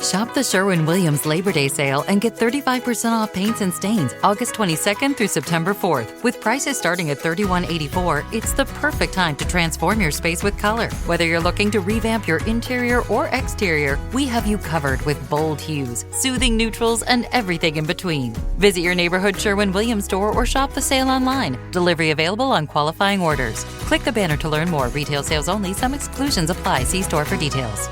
Shop the Sherwin-Williams Labor Day sale and get 35% off paints and stains August 22nd through September 4th. With prices starting at $31.84, it's the perfect time to transform your space with color. Whether you're looking to revamp your interior or exterior, we have you covered with bold hues, soothing neutrals, and everything in between. Visit your neighborhood Sherwin-Williams store or shop the sale online. Delivery available on qualifying orders. Click the banner to learn more. Retail sales only. Some exclusions apply. See store for details.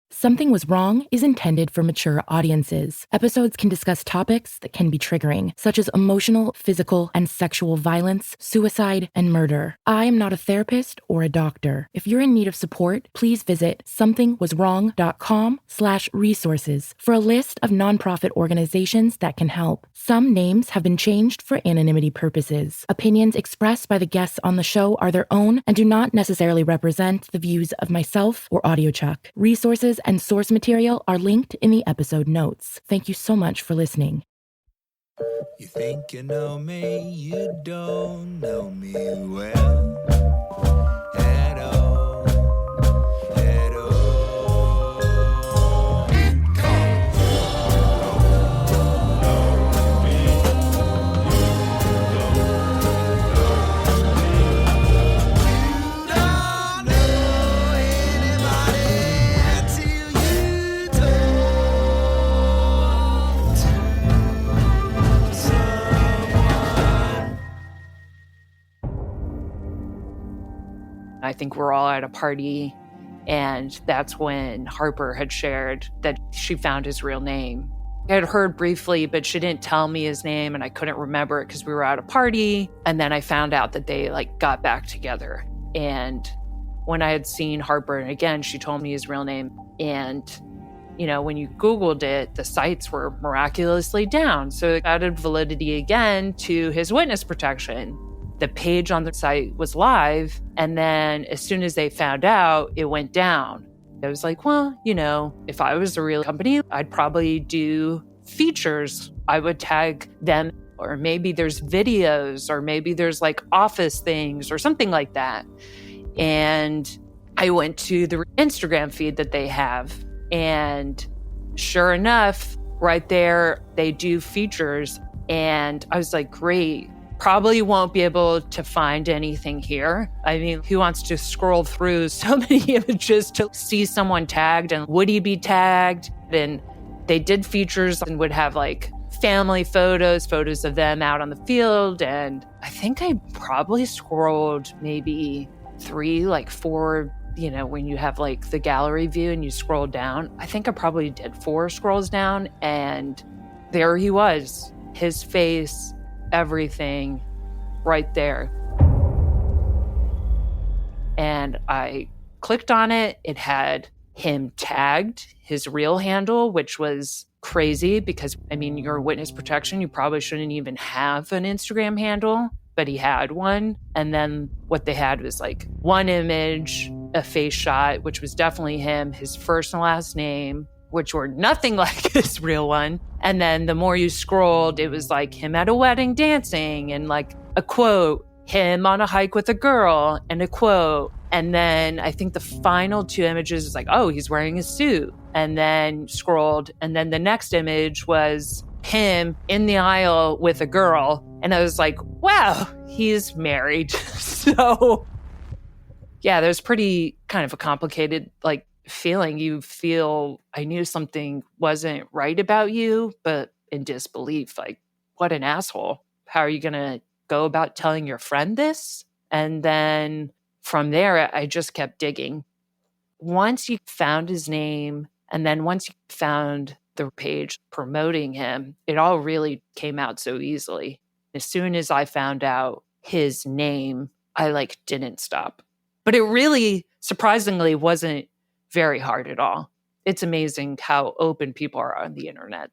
Something Was Wrong is intended for mature audiences. Episodes can discuss topics that can be triggering, such as emotional, physical, and sexual violence, suicide, and murder. I am not a therapist or a doctor. If you're in need of support, please visit somethingwaswrong.com/resources for a list of nonprofit organizations that can help. Some names have been changed for anonymity purposes. Opinions expressed by the guests on the show are their own and do not necessarily represent the views of myself or AudioChuck. Resources and source material are linked in the episode notes. Thank you so much for listening. You think you know me, you don't know me well at all, at all. Don't know anybody till you talk to someone. I think we're all at a party, and that's when Harper had shared that she found his real name. I had heard briefly, but she didn't tell me his name, and I couldn't remember it because we were at a party. And then I found out that they got back together. And when I had seen Harper again, she told me his real name. And, when you Googled it, the sites were miraculously down. So it added validity again to his witness protection. The page on the site was live, and then as soon as they found out, it went down. I was like, well, if I was a real company, I'd probably do features. I would tag them, or maybe there's videos, or maybe there's office things or something like that. And I went to the Instagram feed that they have, and sure enough, right there, they do features. And I was like, great. Probably won't be able to find anything here. I mean, who wants to scroll through so many images to see someone tagged, and would he be tagged? And they did features and would have family photos of them out on the field. And I think I probably scrolled maybe 3, 4, when you have the gallery view and you scroll down. I think I probably did 4 scrolls down, and there he was, his face, everything right there. And I clicked on it. It had him tagged, his real handle, which was crazy because, your witness protection, you probably shouldn't even have an Instagram handle, but he had one. And then what they had was one image, a face shot, which was definitely him, his first and last name, which were nothing like his real one. And then the more you scrolled, it was him at a wedding dancing, and a quote, him on a hike with a girl, and a quote. And then I think the final 2 images is oh, he's wearing a suit. And then scrolled, and then the next image was him in the aisle with a girl. And I was like, wow, he's married. So yeah, there's pretty kind of a complicated feeling. You feel, I knew something wasn't right about you, but in disbelief, what an asshole. How are you going to go about telling your friend this? And then from there, I just kept digging. Once you found his name, and then once you found the page promoting him, it all really came out so easily. As soon as I found out his name, I didn't stop. But it really, surprisingly, wasn't very hard at all. It's amazing how open people are on the internet.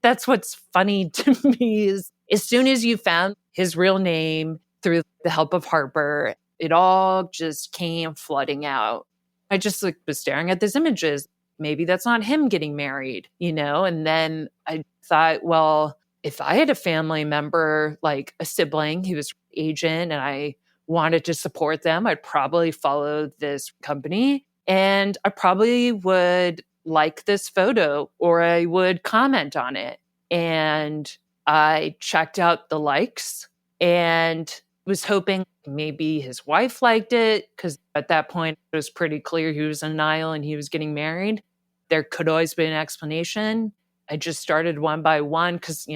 That's what's funny to me is as soon as you found his real name through the help of Harper, it all just came flooding out. I just was staring at these images. Maybe that's not him getting married, And then I thought, well, if I had a family member, a sibling who was an agent, and I wanted to support them, I'd probably follow this company. And I probably would like this photo or I would comment on it. And I checked out the likes and was hoping maybe his wife liked it, because at that point it was pretty clear he was in denial and he was getting married. There could always be an explanation. I just started one by one because,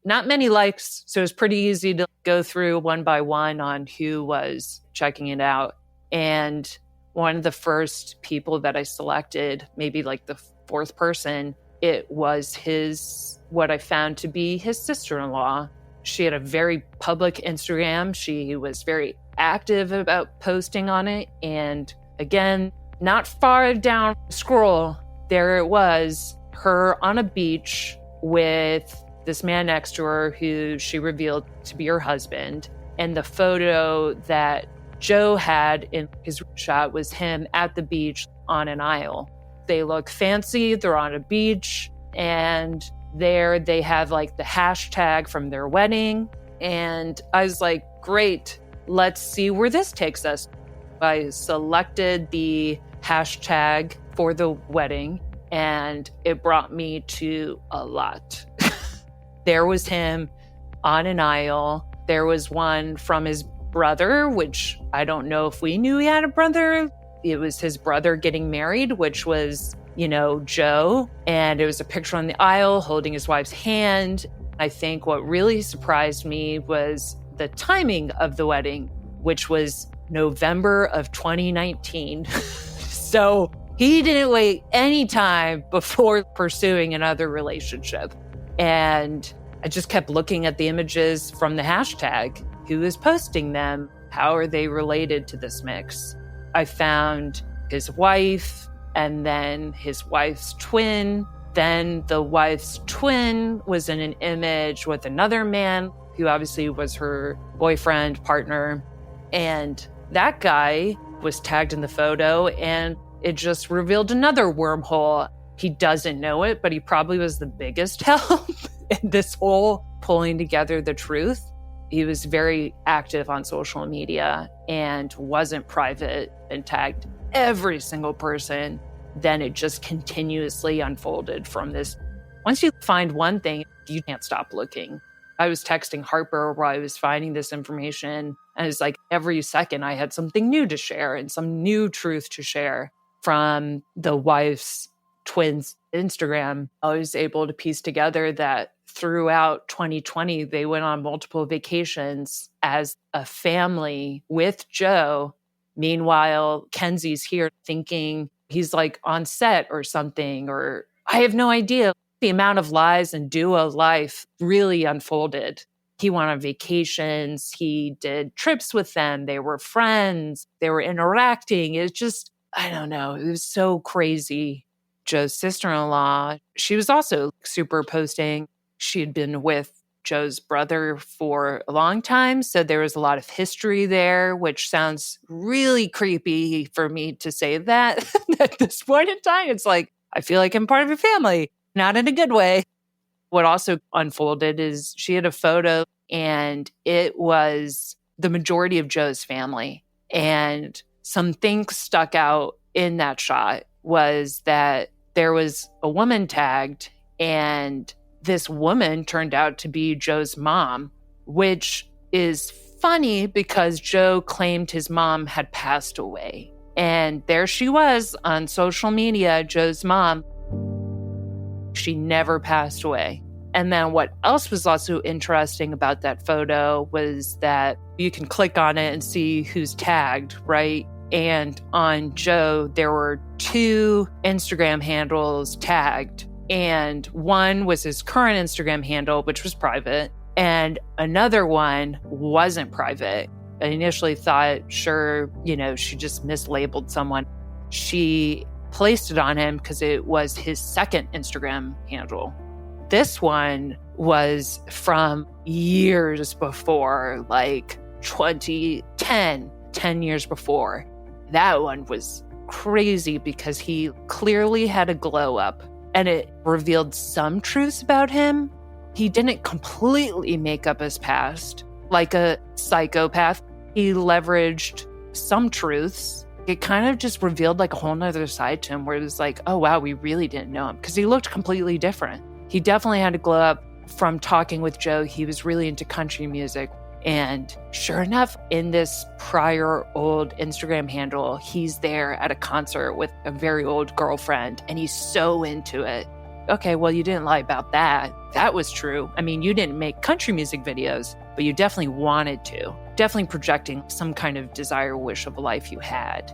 not many likes. So it was pretty easy to go through one by one on who was checking it out. And one of the first people that I selected, maybe like the fourth person, it was what I found to be his sister-in-law. She had a very public Instagram. She was very active about posting on it. And again, not far down the scroll, there it was, her on a beach with this man next to her who she revealed to be her husband. And the photo that Joe had in his shot was him at the beach on an aisle. They look fancy, they're on a beach, and there they have like the hashtag from their wedding. And I was like, great, let's see where this takes us. I selected the hashtag for the wedding, and it brought me to a lot. There was him on an aisle. There was one from his brother, which I don't know if we knew he had a brother. It was his brother getting married, which was, Joe. And it was a picture on the aisle holding his wife's hand. I think what really surprised me was the timing of the wedding, which was November of 2019. So he didn't wait any time before pursuing another relationship. And I just kept looking at the images from the hashtag. Who is posting them? How are they related to this mix? I found his wife and then his wife's twin. Then the wife's twin was in an image with another man who obviously was her boyfriend, partner. And that guy was tagged in the photo, and it just revealed another wormhole. He doesn't know it, but he probably was the biggest help in this whole pulling together the truth. He was very active on social media and wasn't private and tagged every single person. Then it just continuously unfolded from this. Once you find one thing, you can't stop looking. I was texting Harper while I was finding this information, and it's like every second I had something new to share and some new truth to share from the wife's twins' Instagram. I was able to piece together that throughout 2020, they went on multiple vacations as a family with Joe. Meanwhile, Kenzie's here thinking he's like on set or something, or I have no idea. The amount of lies and duo life really unfolded. He went on vacations. He did trips with them. They were friends. They were interacting. It's just, I don't know. It was so crazy. Joe's sister-in-law, she was also super posting. She had been with Joe's brother for a long time. So there was a lot of history there, which sounds really creepy for me to say that at this point in time. It's like, I feel like I'm part of a family, not in a good way. What also unfolded is she had a photo, and it was the majority of Joe's family. And some things stuck out in that shot was that there was a woman tagged, and this woman turned out to be Joe's mom, which is funny because Joe claimed his mom had passed away. And there she was on social media, Joe's mom. She never passed away. And then what else was also interesting about that photo was that you can click on it and see who's tagged, right? And on Joe, there were 2 Instagram handles tagged. And one was his current Instagram handle, which was private. And another one wasn't private. I initially thought, sure, she just mislabeled someone. She placed it on him because it was his second Instagram handle. This one was from years before, like 2010, 10 years before. That one was crazy because he clearly had a glow up, and it revealed some truths about him. He didn't completely make up his past like a psychopath. He leveraged some truths It kind of just revealed like a whole nother side to him where it was like, oh, wow, we really didn't know him because he looked completely different. He definitely had to glow up from talking with Joe. He was really into country music. And sure enough, in this prior old Instagram handle, he's there at a concert with a very old girlfriend and he's so into it. Okay, well, you didn't lie about that. That was true. I mean, you didn't make country music videos, but you definitely wanted to. Definitely projecting some kind of desire, wish of a life you had.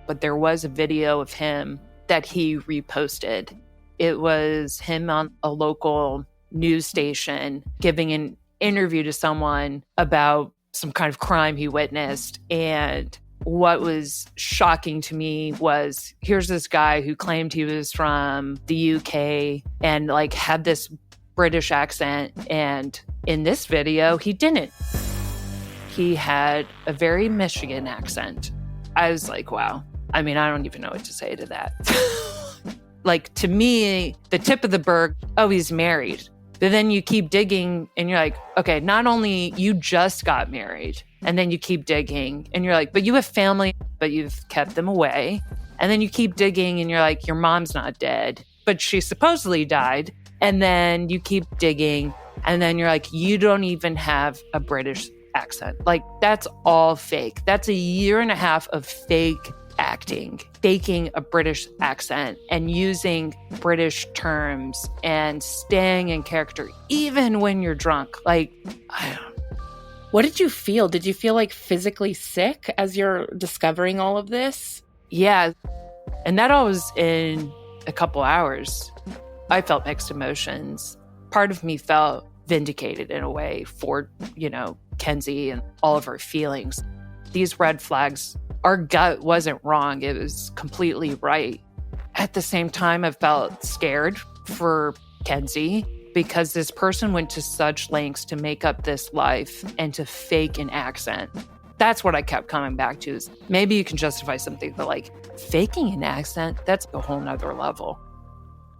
But there was a video of him that he reposted. It was him on a local news station giving an interview to someone about some kind of crime he witnessed. And what was shocking to me was here's this guy who claimed he was from the UK and like had this British accent. And in this video, he didn't. He had a very Michigan accent. I was like, wow. I mean, I don't even know what to say to that. Like, to me, the tip of the berg, oh, he's married. But then you keep digging and you're like, okay, not only you just got married, and then you keep digging and you're like, but you have family, but you've kept them away. And then you keep digging and you're like, your mom's not dead, but she supposedly died. And then you keep digging and then you're like, you don't even have a British accent. Like, that's all fake. That's a year and a half of fake acting, faking a British accent and using British terms and staying in character, even when you're drunk. Like, I don't. What did you feel? Did you feel like physically sick as you're discovering all of this? Yeah. And that all was in a couple hours. I felt mixed emotions. Part of me felt vindicated in a way for, Kenzie and all of her feelings. These red flags, our gut wasn't wrong. It was completely right. At the same time, I felt scared for Kenzie because this person went to such lengths to make up this life and to fake an accent. That's what I kept coming back to is maybe you can justify something, but like faking an accent, that's a whole nother level.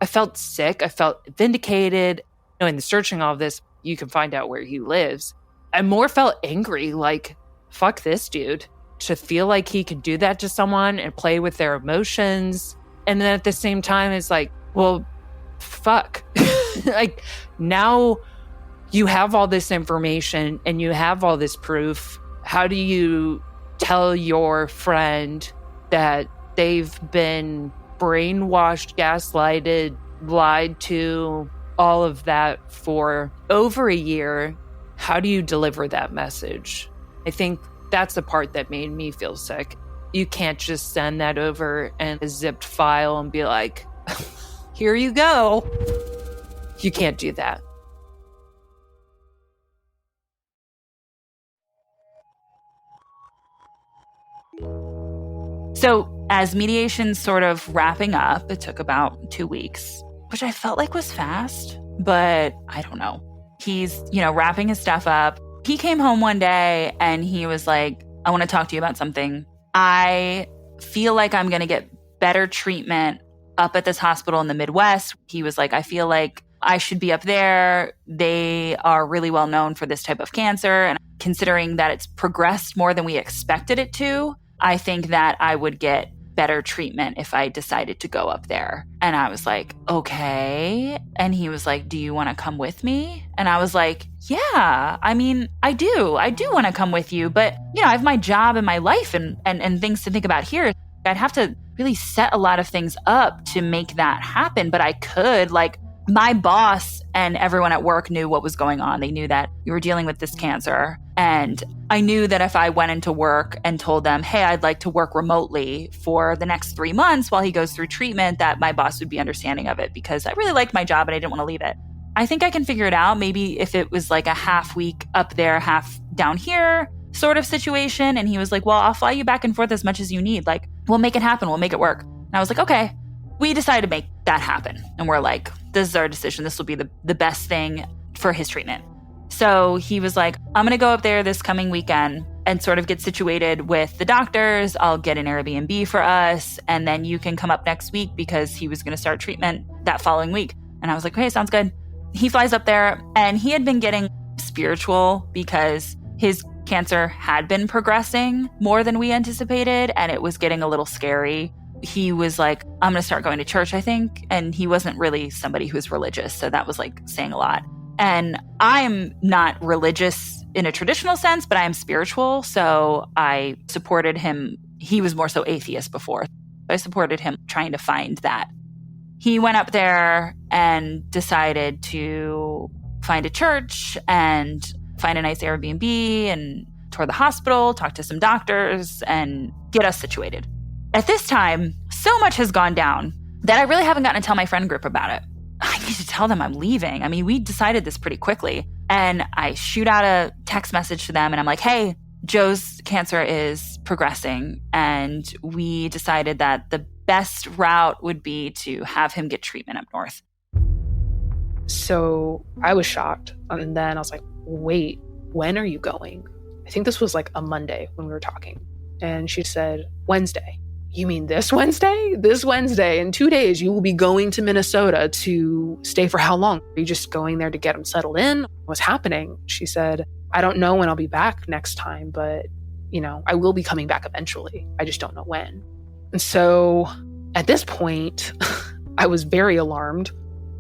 I felt sick. I felt vindicated. In the searching all of this, you can find out where he lives. I more felt angry, like, fuck this dude. To feel like he could do that to someone and play with their emotions. And then at the same time, it's like, well, fuck. Like, now you have all this information and you have all this proof. How do you tell your friend that they've been brainwashed, gaslighted, lied to, all of that for over a year? How do you deliver that message? I think that's the part that made me feel sick. You can't just send that over in a zipped file and be like, here you go. You can't do that. So as mediation's sort of wrapping up, it took about 2 weeks, which I felt like was fast, but I don't know. He's, wrapping his stuff up. He came home one day and he was like, I want to talk to you about something. I feel like I'm going to get better treatment up at this hospital in the Midwest. He was like, I feel like I should be up there. They are really well known for this type of cancer. And considering that it's progressed more than we expected it to, I think that I would get better treatment if I decided to go up there. And I was like, okay. And he was like, do you want to come with me? And I was like, yeah, I mean, I do want to come with you. But, I have my job and my life and things to think about here. I'd have to really set a lot of things up to make that happen. But I could, my boss and everyone at work knew what was going on. They knew that we were dealing with this cancer. And I knew that if I went into work and told them, hey, I'd like to work remotely for the next 3 months while he goes through treatment, that my boss would be understanding of it because I really liked my job and I didn't want to leave it. I think I can figure it out. Maybe if it was like a half week up there, half down here sort of situation. And he was like, well, I'll fly you back and forth as much as you need. Like, we'll make it happen. We'll make it work. And I was like, okay. We decided to make that happen. And we're like, this is our decision. This will be the best thing for his treatment. So he was like, I'm going to go up there this coming weekend and sort of get situated with the doctors. I'll get an Airbnb for us. And then you can come up next week because he was going to start treatment that following week. And I was like, okay, sounds good. He flies up there and he had been getting spiritual because his cancer had been progressing more than we anticipated, and it was getting a little scary. He was like, I'm going to start going to church, I think. And he wasn't really somebody who was religious. So that was like saying a lot. And I'm not religious in a traditional sense, but I am spiritual. So I supported him. He was more so atheist before. I supported him trying to find that. He went up there and decided to find a church and find a nice Airbnb and tour the hospital, talk to some doctors, and get us situated. At this time, so much has gone down that I really haven't gotten to tell my friend group about it. I need to tell them I'm leaving. I mean, we decided this pretty quickly. And I shoot out a text message to them and I'm like, hey, Joe's cancer is progressing. And we decided that the best route would be to have him get treatment up north. So I was shocked. And then I was like, wait, when are you going? I think this was like a Monday when we were talking. And she said, Wednesday. You mean this Wednesday? This Wednesday, in 2 days, you will be going to Minnesota to stay for how long? Are you just going there to get him settled in? What's happening? She said, I don't know when I'll be back next time, but, I will be coming back eventually. I just don't know when. And so at this point, I was very alarmed.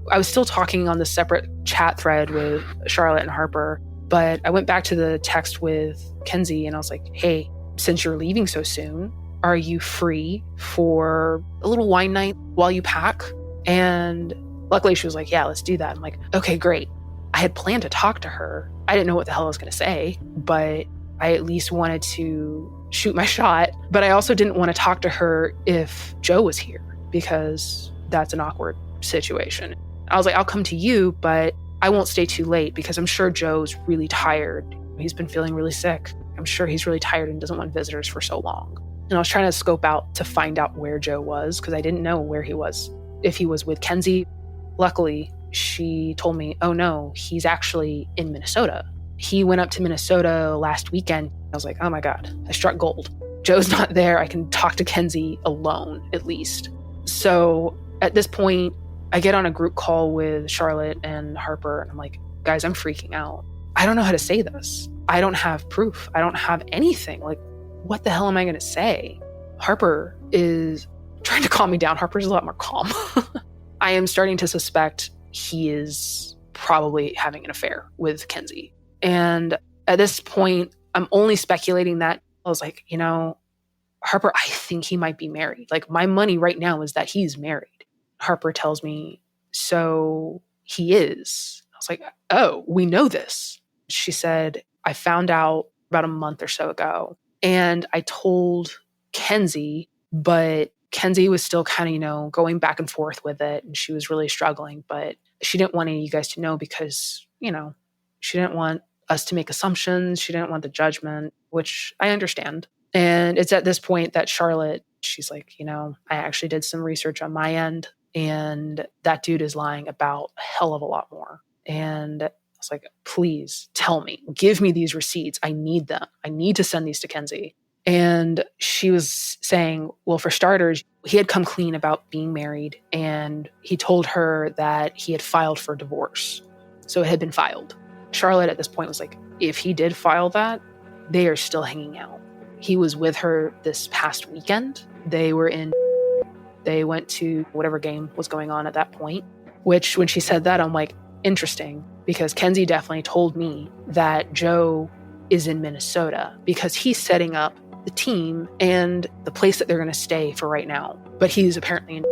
I was still talking on the separate chat thread with Charlotte and Harper, but I went back to the text with Kenzie and I was like, hey, since you're leaving so soon, are you free for a little wine night while you pack? And luckily she was like, yeah, let's do that. I'm like, okay, great. I had planned to talk to her. I didn't know what the hell I was going to say, but I at least wanted to shoot my shot. But I also didn't want to talk to her if Joe was here because that's an awkward situation. I was like, I'll come to you, but I won't stay too late because I'm sure Joe's really tired. He's been feeling really sick. I'm sure he's really tired and doesn't want visitors for so long. And I was trying to scope out to find out where Joe was because I didn't know where he was. If he was with Kenzie, luckily she told me, oh no, he's actually in Minnesota. He went up to Minnesota last weekend. I was like, oh my God, I struck gold. Joe's not there. I can talk to Kenzie alone, at least. So at this point, I get on a group call with Charlotte and Harper, and I'm like, guys, I'm freaking out. I don't know how to say this. I don't have proof. I don't have anything. Like, what the hell am I going to say? Harper is trying to calm me down. Harper's a lot more calm. I am starting to suspect he is probably having an affair with Kenzie. And at this point, I'm only speculating that. I was like, Harper, I think he might be married. Like, my money right now is that he's married. Harper tells me, so he is. I was like, oh, we know this. She said, I found out about a month or so ago. And I told Kenzie, but Kenzie was still kind of, going back and forth with it. And she was really struggling, but she didn't want any of you guys to know because, she didn't want us to make assumptions. She didn't want the judgment, which I understand. And it's at this point that Charlotte, she's like, I actually did some research on my end and that dude is lying about a hell of a lot more. And I was like, please tell me, give me these receipts. I need them. I need to send these to Kenzie. And she was saying, well, for starters, he had come clean about being married and he told her that he had filed for divorce. So it had been filed. Charlotte at this point was like, if he did file that, they are still hanging out. He was with her this past weekend. They went to whatever game was going on at that point, which when she said that, I'm like, interesting, because Kenzie definitely told me that Joe is in Minnesota because he's setting up the team and the place that they're going to stay for right now. But he's apparently in.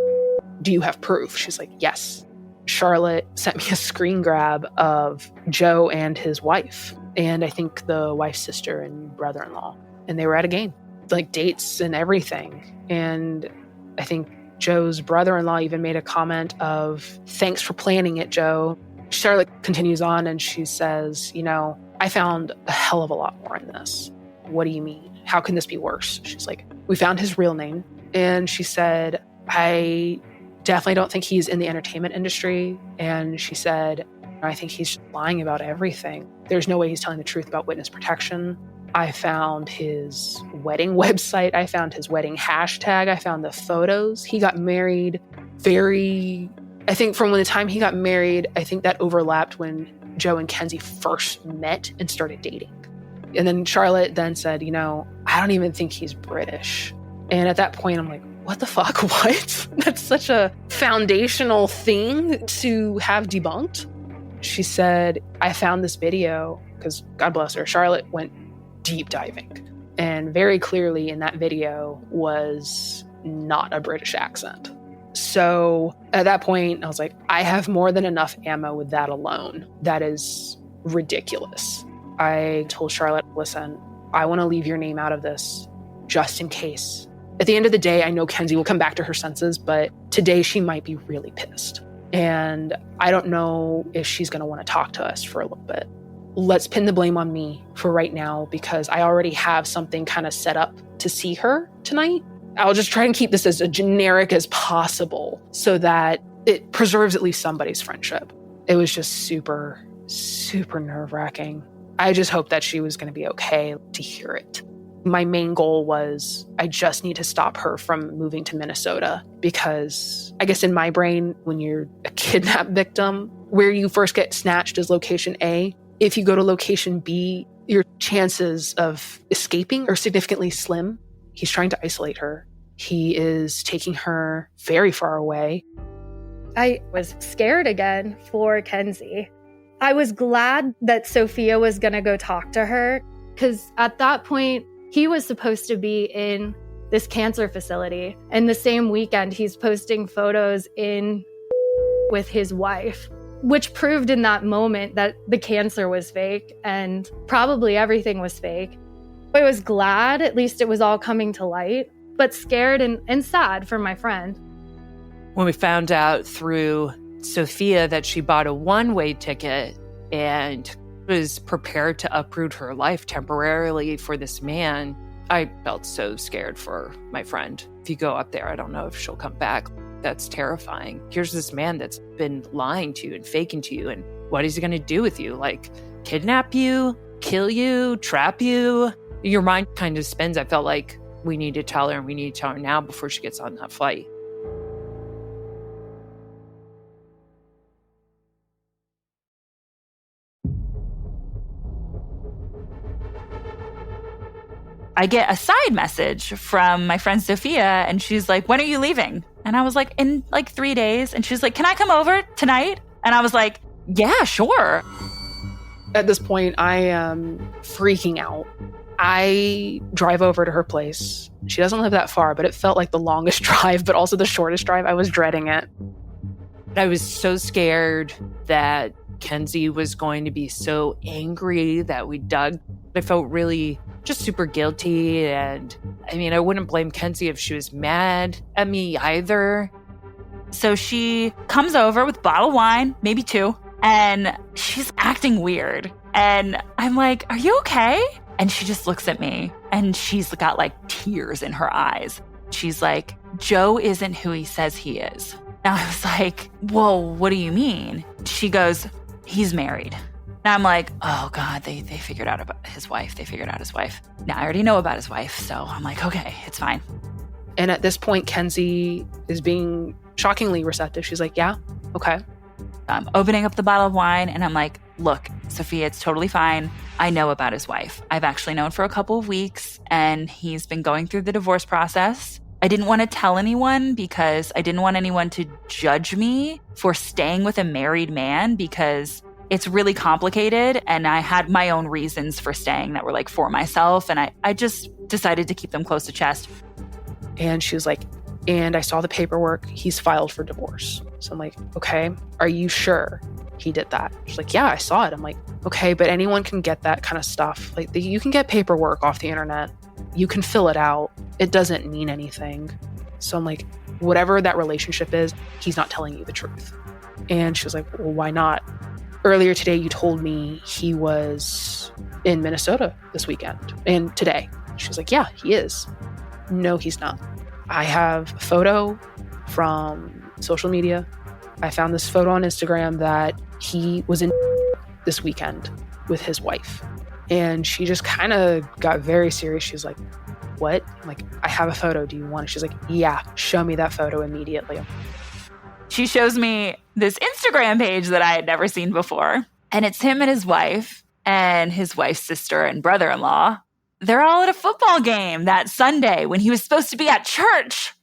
Do you have proof? She's like, yes. Charlotte sent me a screen grab of Joe and his wife, and I think the wife's sister and brother-in-law. And they were at a game, like dates and everything. And I think Joe's brother-in-law even made a comment of, thanks for planning it, Joe. Charlotte continues on and she says, I found a hell of a lot more in this. What do you mean? How can this be worse? She's like, we found his real name. And she said, I definitely don't think he's in the entertainment industry. And she said, I think he's lying about everything. There's no way he's telling the truth about witness protection. I found his wedding website. I found his wedding hashtag. I found the photos. He got married I think from when the time he got married, I think that overlapped when Joe and Kenzie first met and started dating. And then Charlotte then said, I don't even think he's British. And at that point, I'm like, what the fuck? What? That's such a foundational thing to have debunked. She said, I found this video because, God bless her, Charlotte went deep diving. And very clearly in that video was not a British accent. So at that point, I was like, I have more than enough ammo with that alone. That is ridiculous. I told Charlotte, listen, I want to leave your name out of this just in case. At the end of the day, I know Kenzie will come back to her senses, but today she might be really pissed. And I don't know if she's going to want to talk to us for a little bit. Let's pin the blame on me for right now because I already have something kind of set up to see her tonight. I'll just try and keep this as generic as possible so that it preserves at least somebody's friendship. It was just super, super nerve-wracking. I just hoped that she was going to be okay to hear it. My main goal was I just need to stop her from moving to Minnesota because I guess in my brain, when you're a kidnap victim, where you first get snatched is location A. If you go to location B, your chances of escaping are significantly slim. He's trying to isolate her. He is taking her very far away. I was scared again for Kenzie. I was glad that Sophia was going to go talk to her because at that point, he was supposed to be in this cancer facility. And the same weekend, he's posting photos in with his wife, which proved in that moment that the cancer was fake and probably everything was fake. I was glad at least it was all coming to light, but scared and sad for my friend. When we found out through Sophia that she bought a one-way ticket and was prepared to uproot her life temporarily for this man, I felt so scared for my friend. If you go up there, I don't know if she'll come back. That's terrifying. Here's this man that's been lying to you and faking to you, and what is he going to do with you? Like, kidnap you, kill you, trap you? Your mind kind of spins. I felt like we need to tell her, and we need to tell her now before she gets on that flight. I get a side message from my friend Sophia, and she's like, when are you leaving? And I was like, in like 3 days. And she's like, can I come over tonight? And I was like, yeah, sure. At this point, I am freaking out. I drive over to her place. She doesn't live that far, but it felt like the longest drive, but also the shortest drive. I was dreading it. I was so scared that Kenzie was going to be so angry that we dug. I felt really just super guilty. And I mean, I wouldn't blame Kenzie if she was mad at me either. So she comes over with a bottle of wine, maybe 2, and she's acting weird. And I'm like, are you okay? And she just looks at me and she's got like tears in her eyes. She's like, Joe isn't who he says he is. And I was like, whoa, what do you mean? She goes, he's married. And I'm like, oh God, they figured out about his wife. They figured out his wife. Now I already know about his wife. So I'm like, okay, it's fine. And at this point, Kenzie is being shockingly receptive. She's like, yeah, okay. I'm opening up the bottle of wine and I'm like, look, Sophia, it's totally fine. I know about his wife. I've actually known for a couple of weeks and he's been going through the divorce process. I didn't want to tell anyone because I didn't want anyone to judge me for staying with a married man because it's really complicated and I had my own reasons for staying that were like for myself. And I just decided to keep them close to chest. And she was like, and I saw the paperwork. He's filed for divorce. So I'm like, okay, are you sure he did that? She's like, yeah, I saw it. I'm like, okay, but anyone can get that kind of stuff. Like you can get paperwork off the internet. You can fill it out. It doesn't mean anything. So I'm like, whatever that relationship is, he's not telling you the truth. And she was like, well, why not? Earlier today, you told me he was in Minnesota this weekend and today. She was like, yeah, he is. No, he's not. I have a photo from social media. I found this photo on Instagram that he was in this weekend with his wife. And she just kind of got very serious. She's like, what? I'm like, I have a photo. Do you want it? She's like, yeah, show me that photo immediately. She shows me this Instagram page that I had never seen before. And it's him and his wife. and his wife's sister and brother-in-law, they're all at a football game that Sunday when he was supposed to be at church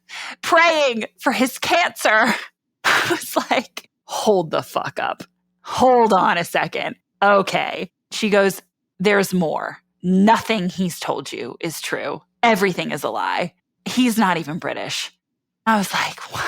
praying for his cancer. I was like, hold the fuck up. Hold on a second. Okay. She goes, there's more. Nothing he's told you is true. Everything is a lie. He's not even British. I was like, what?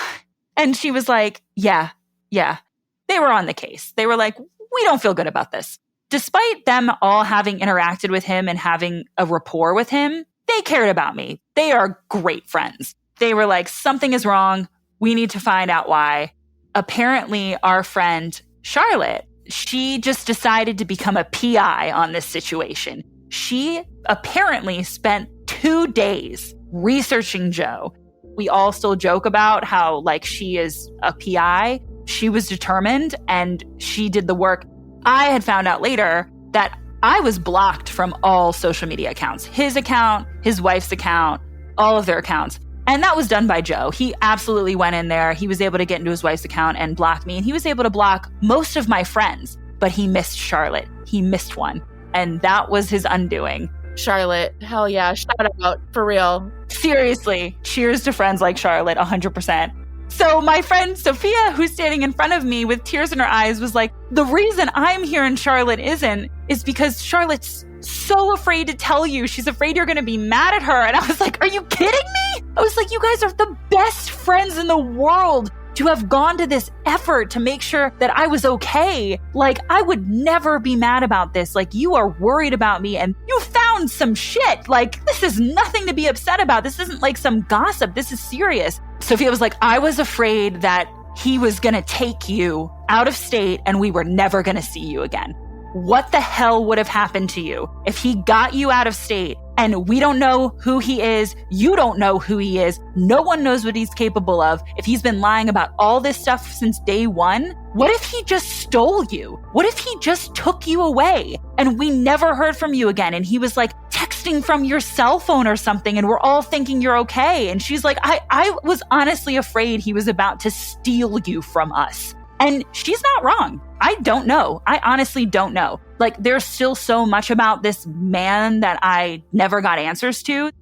And she was like, yeah. They were on the case. They were like, we don't feel good about this. Despite them all having interacted with him and having a rapport with him, they cared about me. They are great friends. They were like, something is wrong. We need to find out why. Apparently, our friend Charlotte, she just decided to become a PI on this situation. She apparently spent 2 days researching Joe. We all still joke about how, like, she is a PI. She was determined and she did the work. I had found out later that I was blocked from all social media accounts. His account, his wife's account, all of their accounts. And that was done by Joe. He absolutely went in there. He was able to get into his wife's account and block me. And he was able to block most of my friends. But he missed Charlotte. He missed one. And that was his undoing. Charlotte, hell yeah, shout out, for real. Seriously, cheers to friends like Charlotte, 100%. So my friend Sophia, who's standing in front of me with tears in her eyes, was like, the reason I'm here and Charlotte isn't is because Charlotte's so afraid to tell you. She's afraid you're going to be mad at her. And I was like, are you kidding me? I was like, you guys are the best friends in the world to have gone to this effort to make sure that I was okay. Like, I would never be mad about this. Like, you are worried about me and you found some shit. Like, this is nothing to be upset about. This isn't like some gossip. This is serious. Sophia was like, I was afraid that he was going to take you out of state and we were never going to see you again. What the hell would have happened to you if he got you out of state and we don't know who he is? You don't know who he is. No one knows what he's capable of. If he's been lying about all this stuff since day one, what if he just stole you? What if he just took you away and we never heard from you again? And he was like texting from your cell phone or something and we're all thinking you're okay. And she's like, I was honestly afraid he was about to steal you from us. And she's not wrong. I don't know. I honestly don't know. Like, there's still so much about this man that I never got answers to.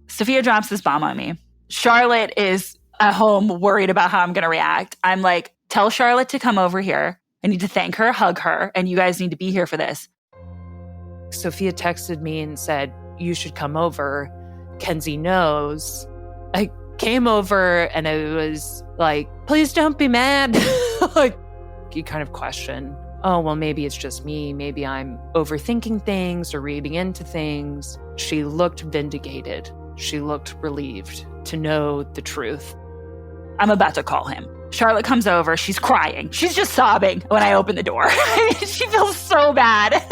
Sophia drops this bomb on me. Charlotte is at home worried about how I'm going to react. I'm like, tell Charlotte to come over here. I need to thank her, hug her, and you guys need to be here for this. Sophia texted me and said, you should come over. Kenzie knows. I came over and I was like, please don't be mad. Like, you kind of question, oh, well, maybe it's just me. Maybe I'm overthinking things or reading into things. She looked vindicated. She looked relieved to know the truth. I'm about to call him. Charlotte comes over. She's crying. She's just sobbing when I open the door. She feels so bad.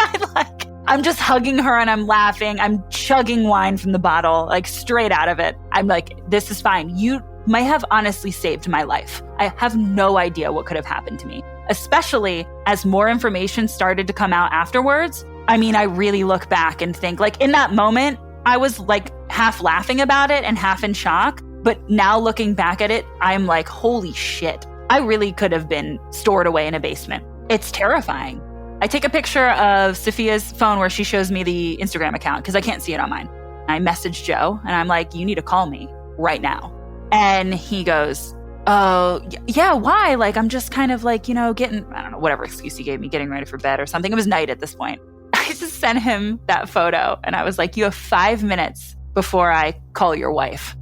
I'm just hugging her and I'm laughing. I'm chugging wine from the bottle, like straight out of it. I'm like, this is fine. You might have honestly saved my life. I have no idea what could have happened to me, especially as more information started to come out afterwards. I mean, I really look back and think, like, in that moment, I was like half laughing about it and half in shock. But now looking back at it, I'm like, holy shit. I really could have been stored away in a basement. It's terrifying. I take a picture of Sophia's phone where she shows me the Instagram account because I can't see it on mine. I message Joe and I'm like, you need to call me right now. And he goes, oh, yeah, why? Like, I'm just kind of like, getting, I don't know, whatever excuse he gave me, getting ready for bed or something. It was night at this point. I just sent him that photo and I was like, you have 5 minutes before I call your wife.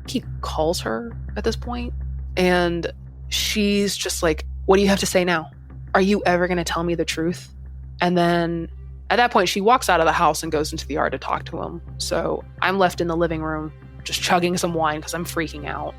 He calls her at this point and she's just like, what do you have to say now? Are you ever going to tell me the truth? And then at that point, she walks out of the house and goes into the yard to talk to him. So I'm left in the living room just chugging some wine because I'm freaking out.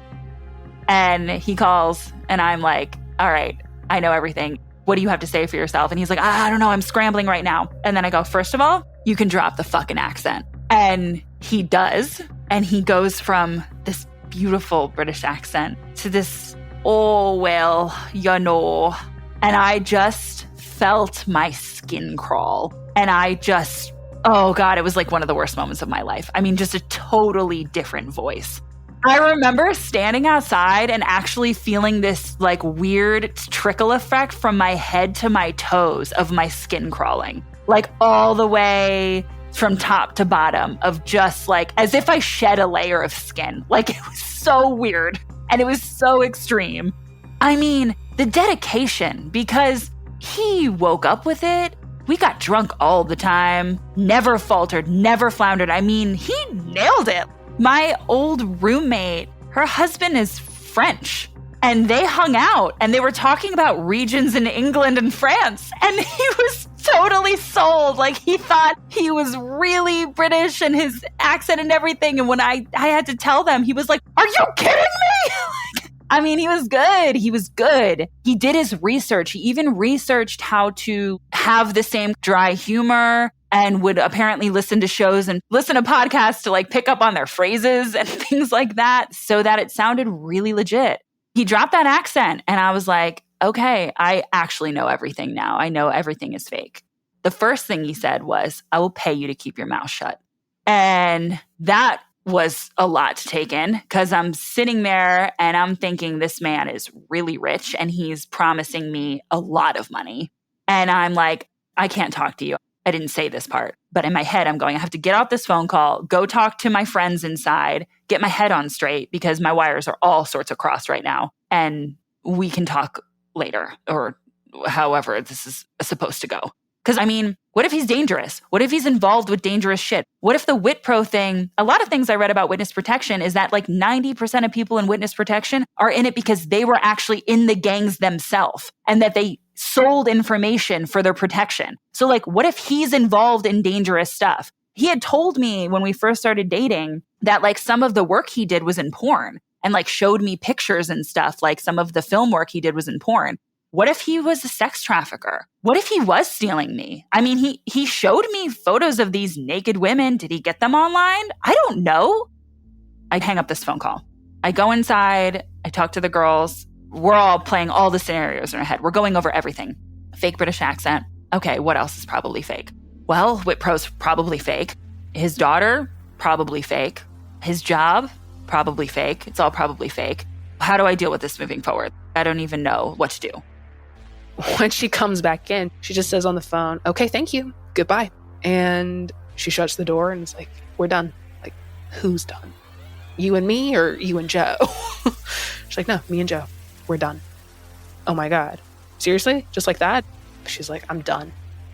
And he calls and I'm like, all right, I know everything. What do you have to say for yourself? And he's like, I don't know. I'm scrambling right now. And then I go, first of all, you can drop the fucking accent. And he does. And he goes from this beautiful British accent to this, oh, well, you know. And I just felt my skin crawl. And I just, oh God, it was like one of the worst moments of my life. I mean, just a totally different voice. I remember standing outside and actually feeling this like weird trickle effect from my head to my toes of my skin crawling. like all the way from top to bottom of just like as if I shed a layer of skin. Like it was so weird and it was so extreme. I mean, the dedication, because he woke up with it. We got drunk all the time, never faltered, never floundered. I mean, he nailed it. My old roommate, her husband is French, and they hung out and they were talking about regions in England and France. And he was totally sold. Like he thought he was really British and his accent and everything. And when I had to tell them, he was like, "Are you kidding me?" I mean, he was good. He was good. He did his research. He even researched how to have the same dry humor and would apparently listen to shows and listen to podcasts to like pick up on their phrases and things like that so that it sounded really legit. He dropped that accent and I was like, okay, I actually know everything now. I know everything is fake. The first thing he said was, "I will pay you to keep your mouth shut." And that was a lot to take in because I'm sitting there and I'm thinking this man is really rich and he's promising me a lot of money. And I'm like, I can't talk to you. I didn't say this part, but in my head, I'm going, I have to get off this phone call, go talk to my friends inside, get my head on straight because my wires are all sorts of crossed right now. And we can talk later or however this is supposed to go. Because I mean, what if he's dangerous? What if he's involved with dangerous shit? What if the WITPRO thing, a lot of things I read about witness protection is that like 90% of people in witness protection are in it because they were actually in the gangs themselves and that they sold information for their protection. So like, what if he's involved in dangerous stuff? He had told me when we first started dating that like some of the work he did was in porn and like showed me pictures and stuff. Like some of the film work he did was in porn. What if he was a sex trafficker? What if he was stealing me? I mean, he showed me photos of these naked women. Did he get them online? I don't know. I hang up this phone call. I go inside. I talk to the girls. We're all playing all the scenarios in our head. We're going over everything. Fake British accent. Okay, what else is probably fake? Well, WITPRO's probably fake. His daughter, probably fake. His job, probably fake. It's all probably fake. How do I deal with this moving forward? I don't even know what to do. When she comes back in, she just says on the phone, "Okay, thank you. Goodbye." And she shuts the door and it's like, "We're done." Like, who's done? You and me or you and Joe? She's like, "No, me and Joe. We're done." Oh my God. Seriously? Just like that? She's like, "I'm done.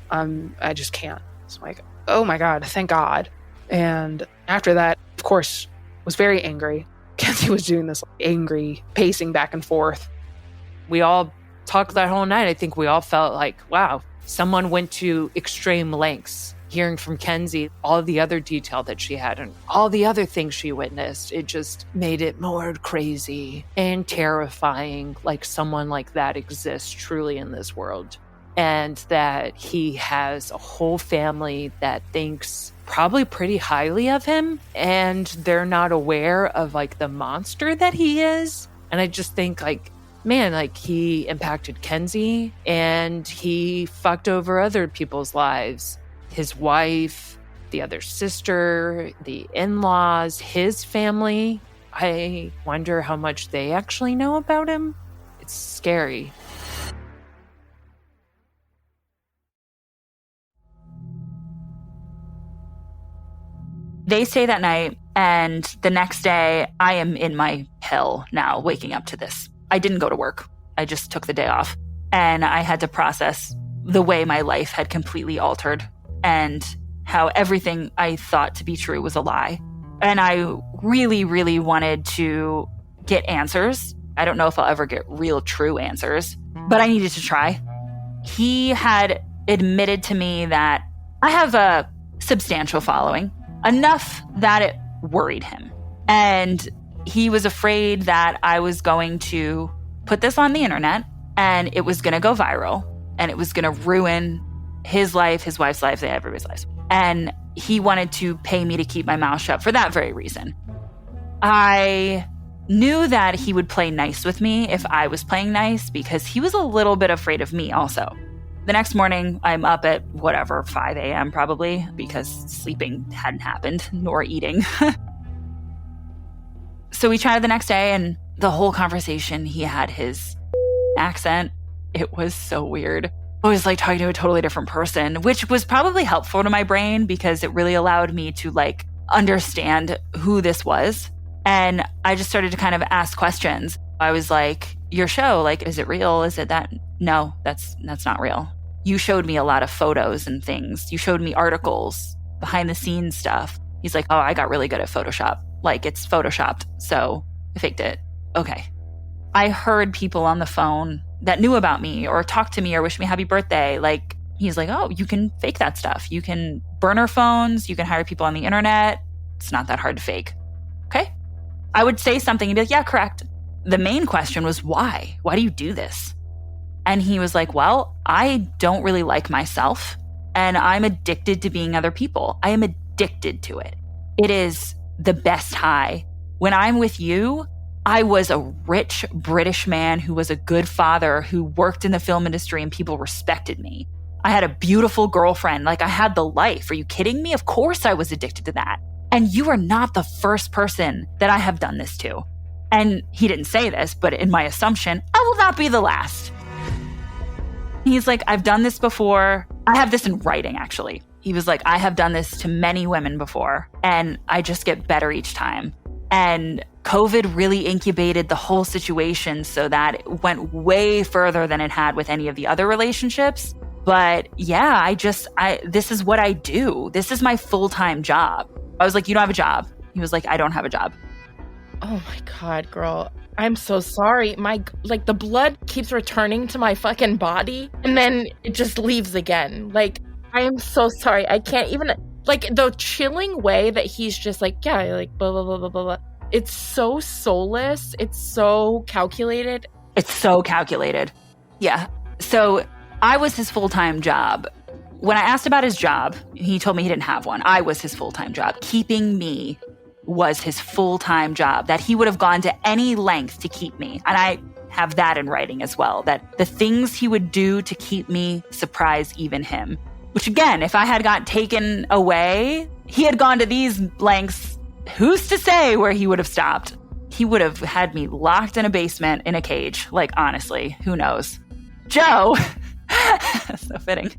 I just can't." So I'm like, oh my God, thank God. And after that, of course, was very angry. Kenzie was doing this angry pacing back and forth. We all talked that whole night. I think we all felt like, wow, someone went to extreme lengths. Hearing from Kenzie, all of the other detail that she had and all the other things she witnessed, it just made it more crazy and terrifying, like someone like that exists truly in this world. And that he has a whole family that thinks probably pretty highly of him and they're not aware of like the monster that he is. And I just think like, man, like he impacted Kenzie and he fucked over other people's lives. His wife, the other sister, the in-laws, his family. I wonder how much they actually know about him. It's scary. They stay that night, and the next day, I am in my hell now, waking up to this. I didn't go to work. I just took the day off. And I had to process the way my life had completely altered and how everything I thought to be true was a lie. And I really, really wanted to get answers. I don't know if I'll ever get real, true answers, but I needed to try. He had admitted to me that I have a substantial following, enough that it worried him. And he was afraid that I was going to put this on the internet and it was going to go viral and it was going to ruin his life, his wife's life, everybody's lives. And he wanted to pay me to keep my mouth shut for that very reason. I knew that he would play nice with me if I was playing nice because he was a little bit afraid of me also. The next morning, I'm up at 5 a.m. probably because sleeping hadn't happened, nor eating. So we chatted the next day, and the whole conversation, he had his accent. It was so weird. I was like talking to a totally different person, which was probably helpful to my brain because it really allowed me to like understand who this was. And I just started to kind of ask questions. I was like, your show, like, is it real? Is it that? No, that's not real. You showed me a lot of photos and things. You showed me articles, behind the scenes stuff. He's like, oh, I got really good at Photoshop. Like, it's Photoshopped. So I faked it. Okay. I heard people on the phone that knew about me or talked to me or wished me happy birthday. Like, he's like, oh, you can fake that stuff. You can burner phones. You can hire people on the internet. It's not that hard to fake. Okay. I would say something and be like, yeah, correct. The main question was, why? Why do you do this? And he was like, well, I don't really like myself and I'm addicted to being other people. I am addicted to it. It is the best high. When I'm with you, I was a rich British man who was a good father, who worked in the film industry and people respected me. I had a beautiful girlfriend. Like, I had the life. Are you kidding me? Of course I was addicted to that. And you are not the first person that I have done this to. And he didn't say this, but in my assumption, I will not be the last. He's like, I've done this before. I have this in writing, actually. He was like, I have done this to many women before, and I just get better each time. And COVID really incubated the whole situation so that it went way further than it had with any of the other relationships. But yeah, this is what I do. This is my full-time job. I was like, you don't have a job. He was like, I don't have a job. Oh my God, girl. I'm so sorry. The blood keeps returning to my fucking body and then it just leaves again. Like, I am so sorry. I can't even, like, the chilling way that he's just like, yeah, like, blah, blah, blah, blah, blah. It's so soulless. It's so calculated. It's so calculated. Yeah. So I was his full-time job. When I asked about his job, he told me he didn't have one. I was his full-time job. Keeping me was his full-time job, that he would have gone to any length to keep me. And I have that in writing as well, that the things he would do to keep me surprise even him. Which again, if I had got taken away, he had gone to these lengths, who's to say where he would have stopped? He would have had me locked in a basement in a cage. Like, honestly, who knows? Joe, so fitting.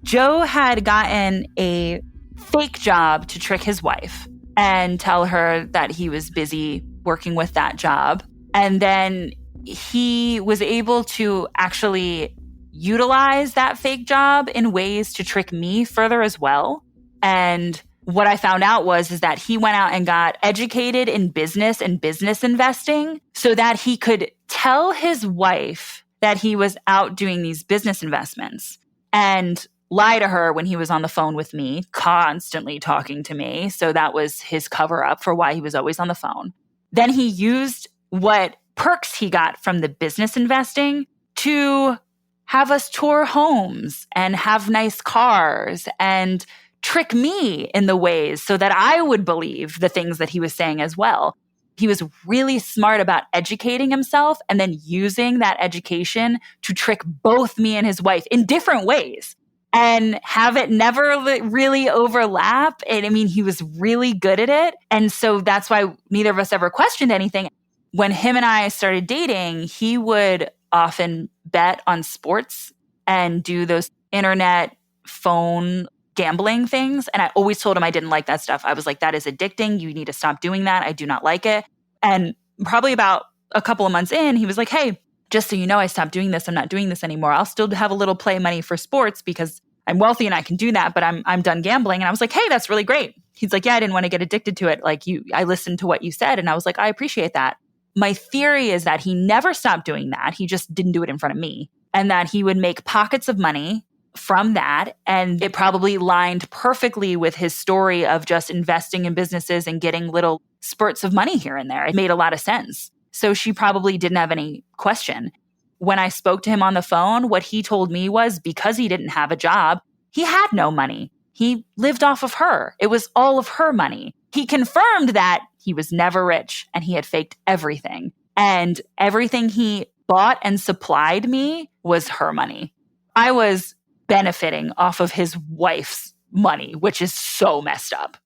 Joe had gotten a fake job to trick his wife and tell her that he was busy working with that job. And then he was able to actually utilize that fake job in ways to trick me further as well. And what I found out is that he went out and got educated in business and business investing so that he could tell his wife that he was out doing these business investments and lie to her when he was on the phone with me, constantly talking to me. So that was his cover up for why he was always on the phone. Then he used what perks he got from the business investing to have us tour homes and have nice cars and trick me in the ways so that I would believe the things that he was saying as well. He was really smart about educating himself and then using that education to trick both me and his wife in different ways. And have it never really overlap. And I mean, he was really good at it. And so that's why neither of us ever questioned anything. When him and I started dating, he would often bet on sports and do those internet phone gambling things. And I always told him I didn't like that stuff. I was like, that is addicting. You need to stop doing that. I do not like it. And probably about a couple of months in, he was like, hey, just so you know, I stopped doing this. I'm not doing this anymore. I'll still have a little play money for sports because I'm wealthy and I can do that, but I'm done gambling. And I was like, hey, that's really great. He's like, yeah, I didn't want to get addicted to it. Like I listened to what you said. And I was like, I appreciate that. My theory is that he never stopped doing that. He just didn't do it in front of me. And that he would make pockets of money from that. And it probably lined perfectly with his story of just investing in businesses and getting little spurts of money here and there. It made a lot of sense. So she probably didn't have any question. When I spoke to him on the phone, what he told me was because he didn't have a job, he had no money. He lived off of her. It was all of her money. He confirmed that he was never rich and he had faked everything. And everything he bought and supplied me was her money. I was benefiting off of his wife's money, which is so messed up.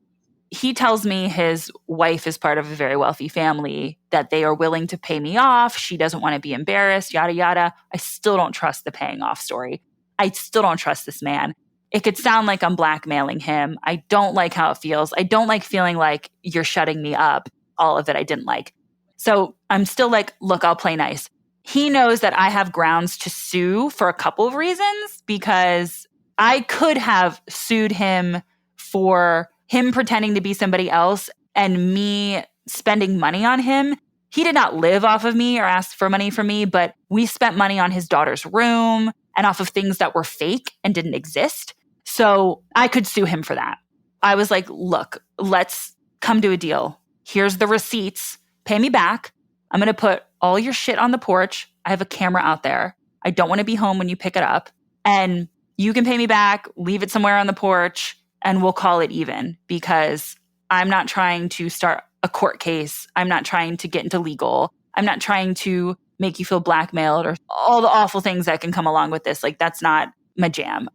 He tells me his wife is part of a very wealthy family, that they are willing to pay me off. She doesn't want to be embarrassed, yada, yada. I still don't trust the paying off story. I still don't trust this man. It could sound like I'm blackmailing him. I don't like how it feels. I don't like feeling like you're shutting me up. All of it I didn't like. So I'm still like, look, I'll play nice. He knows that I have grounds to sue for a couple of reasons, because I could have sued him for him pretending to be somebody else and me spending money on him. He did not live off of me or ask for money from me, but we spent money on his daughter's room and off of things that were fake and didn't exist. So I could sue him for that. I was like, look, let's come to a deal. Here's the receipts. Pay me back. I'm going to put all your shit on the porch. I have a camera out there. I don't want to be home when you pick it up. And you can pay me back, leave it somewhere on the porch, and we'll call it even, because I'm not trying to start a court case. I'm not trying to get into legal. I'm not trying to make you feel blackmailed or all the awful things that can come along with this. Like, that's not my jam.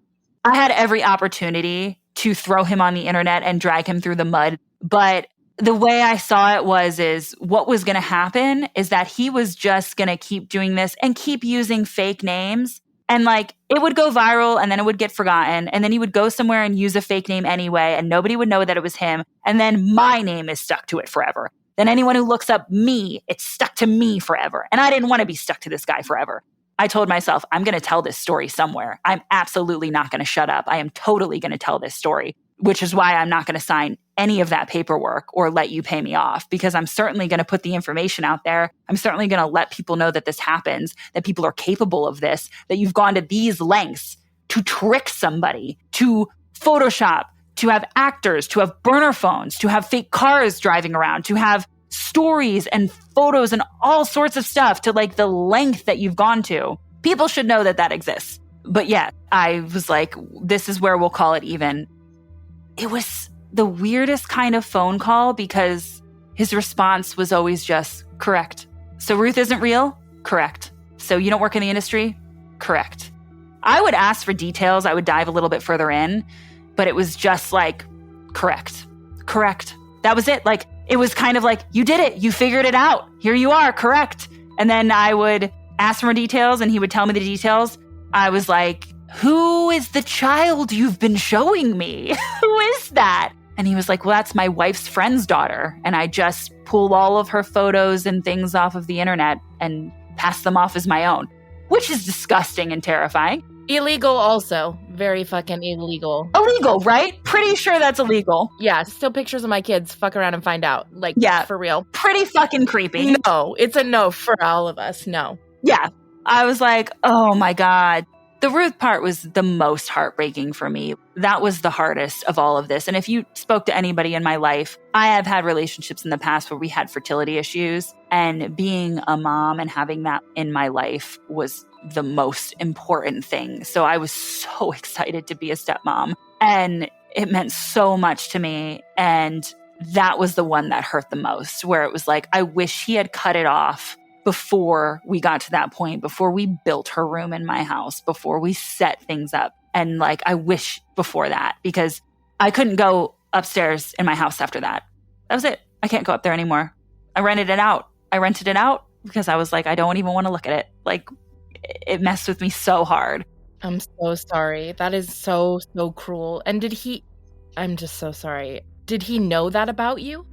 I had every opportunity to throw him on the internet and drag him through the mud. But the way I saw it is what was going to happen is that he was just going to keep doing this and keep using fake names. And like, it would go viral and then it would get forgotten. And then he would go somewhere and use a fake name anyway, and nobody would know that it was him. And then my name is stuck to it forever. Then anyone who looks up me, it's stuck to me forever. And I didn't want to be stuck to this guy forever. I told myself, I'm going to tell this story somewhere. I'm absolutely not going to shut up. I am totally going to tell this story, which is why I'm not going to sign any of that paperwork or let you pay me off, because I'm certainly going to put the information out there. I'm certainly going to let people know that this happens, that people are capable of this, that you've gone to these lengths to trick somebody, to Photoshop, to have actors, to have burner phones, to have fake cars driving around, to have stories and photos and all sorts of stuff, to like the length that you've gone to. People should know that that exists. But yeah, I was like, this is where we'll call it even. It was the weirdest kind of phone call, because his response was always just, correct. So Ruth isn't real? Correct. So you don't work in the industry? Correct. I would ask for details. I would dive a little bit further in, but it was just like, correct. Correct. That was it. Like, it was kind of like, you did it. You figured it out. Here you are. Correct. And then I would ask for more details and he would tell me the details. I was like, who is the child you've been showing me? Who is that? And he was like, well, that's my wife's friend's daughter. And I just pull all of her photos and things off of the internet and pass them off as my own, which is disgusting and terrifying. Illegal also. Very fucking illegal. Illegal, right? Pretty sure that's illegal. Yeah, still pictures of my kids. Fuck around and find out. Like, yeah, for real. Pretty fucking creepy. No, it's a no for all of us. No. Yeah. I was like, oh my God. The Ruth part was the most heartbreaking for me. That was the hardest of all of this. And if you spoke to anybody in my life, I have had relationships in the past where we had fertility issues. And being a mom and having that in my life was the most important thing. So I was so excited to be a stepmom. And it meant so much to me. And that was the one that hurt the most, where it was like, I wish he had cut it off before we got to that point, before we built her room in my house, before we set things up. And like, I wish before that, because I couldn't go upstairs in my house after that. That was it. I can't go up there anymore. I rented it out because I was like, I don't even want to look at it. Like, it messed with me so hard. I'm so sorry. That is so cruel. And I'm just so sorry. Did he know that about you?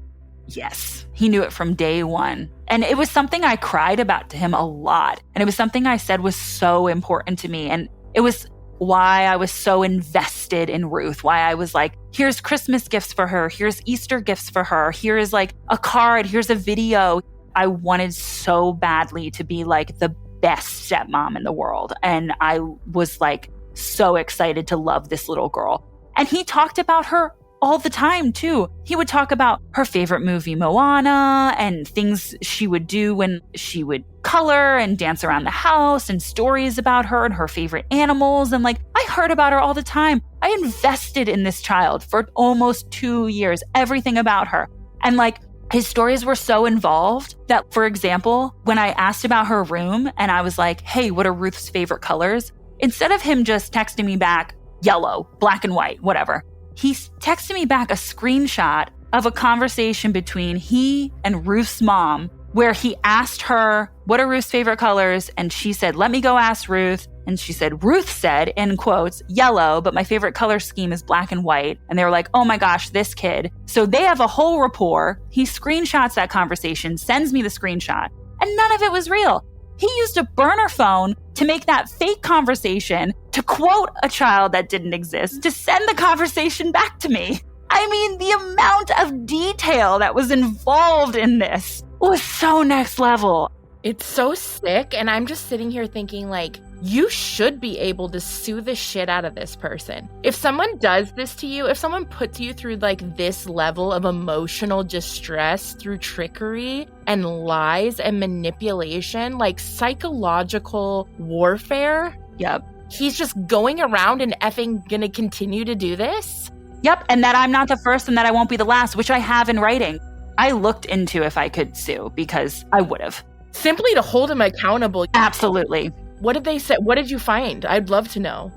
Yes, he knew it from day one. And it was something I cried about to him a lot. And it was something I said was so important to me. And it was why I was so invested in Ruth, why I was like, here's Christmas gifts for her. Here's Easter gifts for her. Here is like a card. Here's a video. I wanted so badly to be like the best stepmom in the world. And I was like so excited to love this little girl. And he talked about her all the time too. He would talk about her favorite movie, Moana, and things she would do when she would color and dance around the house, and stories about her and her favorite animals. And like, I heard about her all the time. I invested in this child for almost 2 years, everything about her. And like, his stories were so involved that, for example, when I asked about her room and I was like, hey, what are Ruth's favorite colors? Instead of him just texting me back, yellow, black and white, whatever, he texted me back a screenshot of a conversation between he and Ruth's mom where he asked her, what are Ruth's favorite colors? And she said, let me go ask Ruth. And she said, Ruth said, in quotes, yellow, but my favorite color scheme is black and white. And they were like, oh my gosh, this kid. So they have a whole rapport. He screenshots that conversation, sends me the screenshot, and none of it was real. He used a burner phone to make that fake conversation, to quote a child that didn't exist, to send the conversation back to me. I mean, the amount of detail that was involved in this was so next level. It's so sick. And I'm just sitting here thinking, like, you should be able to sue the shit out of this person. If someone does this to you, if someone puts you through like this level of emotional distress through trickery and lies and manipulation, like psychological warfare. Yep. He's just going around and effing gonna continue to do this? Yep. And that I'm not the first and that I won't be the last, which I have in writing. I looked into if I could sue because I would have. Simply to hold him accountable. Absolutely. What did they say? What did you find? I'd love to know.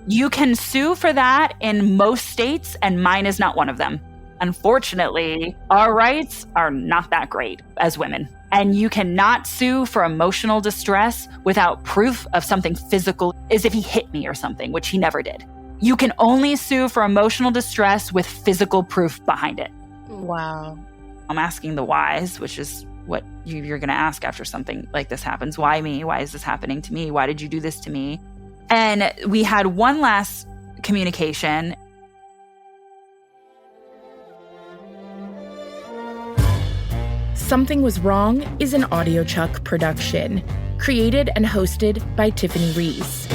You can sue for that in most states, and mine is not one of them. Unfortunately, our rights are not that great as women. And you cannot sue for emotional distress without proof of something physical, as if he hit me or something, which he never did. You can only sue for emotional distress with physical proof behind it. Wow. I'm asking the whys, which is what you're going to ask after something like this happens. Why me? Why is this happening to me? Why did you do this to me? And we had one last communication. Something Was Wrong is an AudioChuck production, created and hosted by Tiffany Reese.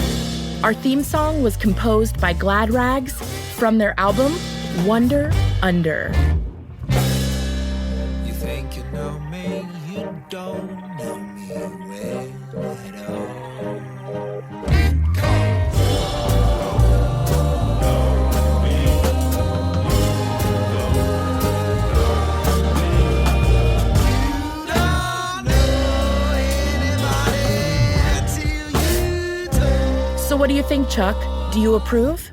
Our theme song was composed by Glad Rags from their album, Wonder Under. You think you know me, you don't know me well at all. You don't know anybody till you don't. So what do you think, Chuck? Do you approve?